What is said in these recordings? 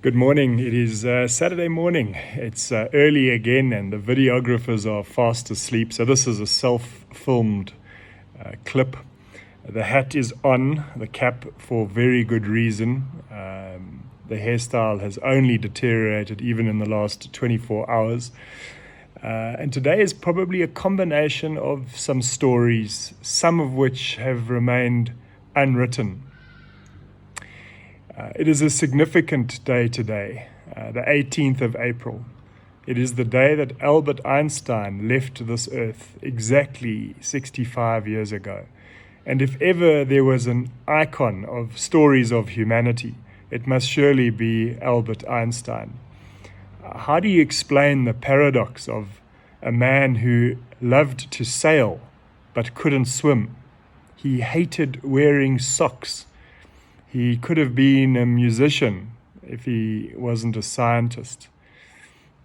Good morning. It is Saturday morning. It's early again, and the videographers are fast asleep. So this is a self-filmed clip. The hat is on, the cap for very good reason. The hairstyle has only deteriorated even in the last 24 hours. And today is probably a combination of some stories, some of which have remained unwritten. It is a significant day today, the 18th of April. It is the day that Albert Einstein left this earth exactly 65 years ago. And if ever there was an icon of stories of humanity, it must surely be Albert Einstein. How do you explain the paradox of a man who loved to sail but couldn't swim? He hated wearing socks. He could have been a musician if he wasn't a scientist.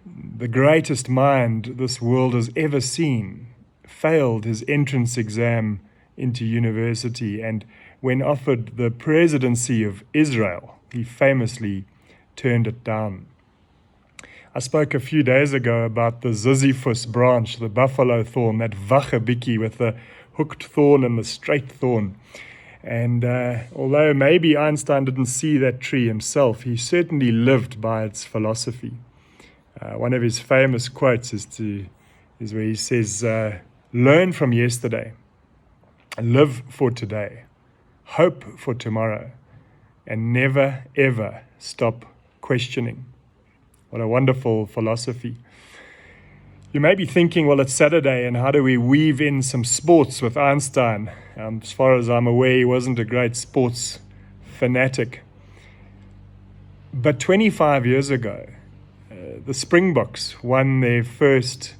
The greatest mind this world has ever seen failed his entrance exam into university, and when offered the presidency of Israel, he famously turned it down. I spoke a few days ago about the Sisyphus branch, the buffalo thorn, that wachabiki with the hooked thorn and the straight thorn. And although maybe Einstein didn't see that tree himself, he certainly lived by its philosophy. One of his famous quotes is where he says, learn from yesterday, live for today, hope for tomorrow, and never, ever stop questioning. What a wonderful philosophy. You may be thinking, well, it's Saturday, and how do we weave in some sports with Einstein? As far as I'm aware, he wasn't a great sports fanatic. But 25 years ago, the Springboks won their first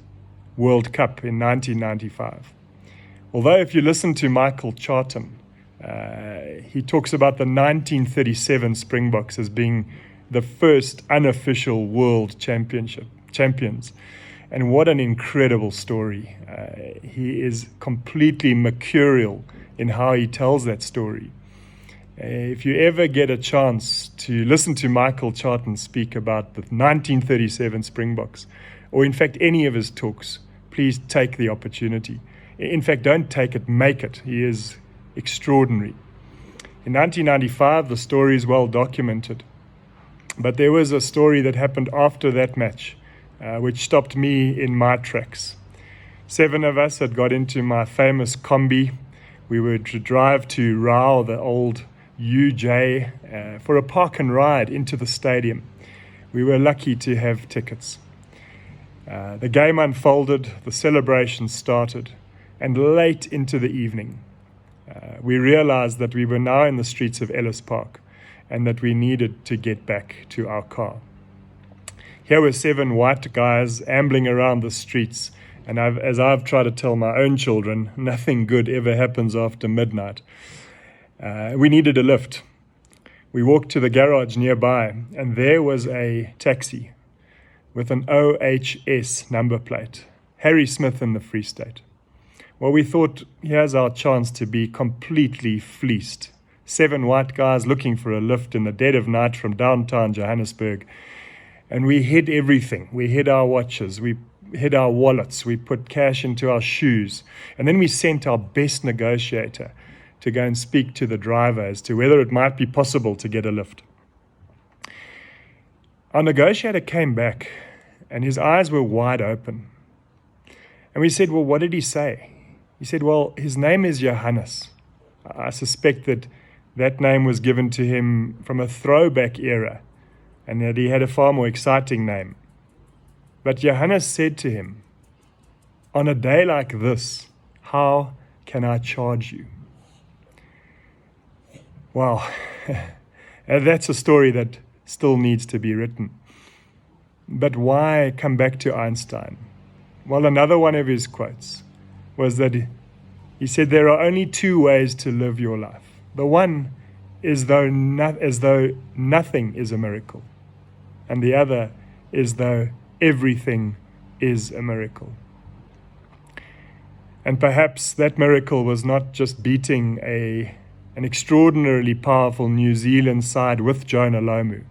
World Cup in 1995. Although if you listen to Michael Charlton, he talks about the 1937 Springboks as being the first unofficial world champions. And what an incredible story. He is completely mercurial in how he tells that story. If you ever get a chance to listen to Michael Charlton speak about the 1937 Springboks, or in fact any of his talks, please take the opportunity. In fact, don't take it, make it. He is extraordinary. In 1995, the story is well documented. But there was a story that happened after that match, which stopped me in my tracks. 7 of us had got into my famous Kombi. We were to drive to Rao, the old UJ, for a park and ride into the stadium. We were lucky to have tickets. The game unfolded, the celebration started, and late into the evening, we realized that we were now in the streets of Ellis Park and that we needed to get back to our car. Here were 7 white guys ambling around the streets, and as I've tried to tell my own children, nothing good ever happens after midnight. We needed a lift. We walked to the garage nearby, and there was a taxi with an OHS number plate, Harry Smith in the Free State. Well, we thought, here's our chance to be completely fleeced. 7 white guys looking for a lift in the dead of night from downtown Johannesburg. And we hid everything. We hid our watches. We hid our wallets. We put cash into our shoes. And then we sent our best negotiator to go and speak to the driver as to whether it might be possible to get a lift. Our negotiator came back, and his eyes were wide open. And we said, well, what did he say? He said, well, his name is Johannes. I suspect that name was given to him from a throwback era, and that he had a far more exciting name. But Johannes said to him, on a day like this, how can I charge you? Wow, that's a story that still needs to be written. But why come back to Einstein? Well, another one of his quotes was that he said there are only 2 ways to live your life. The one is as though nothing is a miracle, and the other is though everything is a miracle. And perhaps that miracle was not just beating an extraordinarily powerful New Zealand side with Jonah Lomu,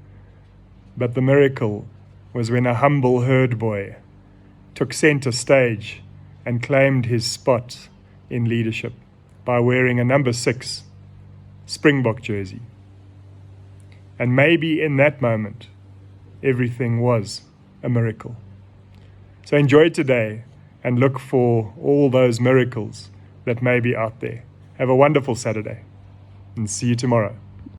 But the miracle was when a humble herd boy took center stage and claimed his spot in leadership by wearing a number 6 Springbok jersey. And maybe in that moment, everything was a miracle. So enjoy today and look for all those miracles that may be out there. Have a wonderful Saturday and see you tomorrow.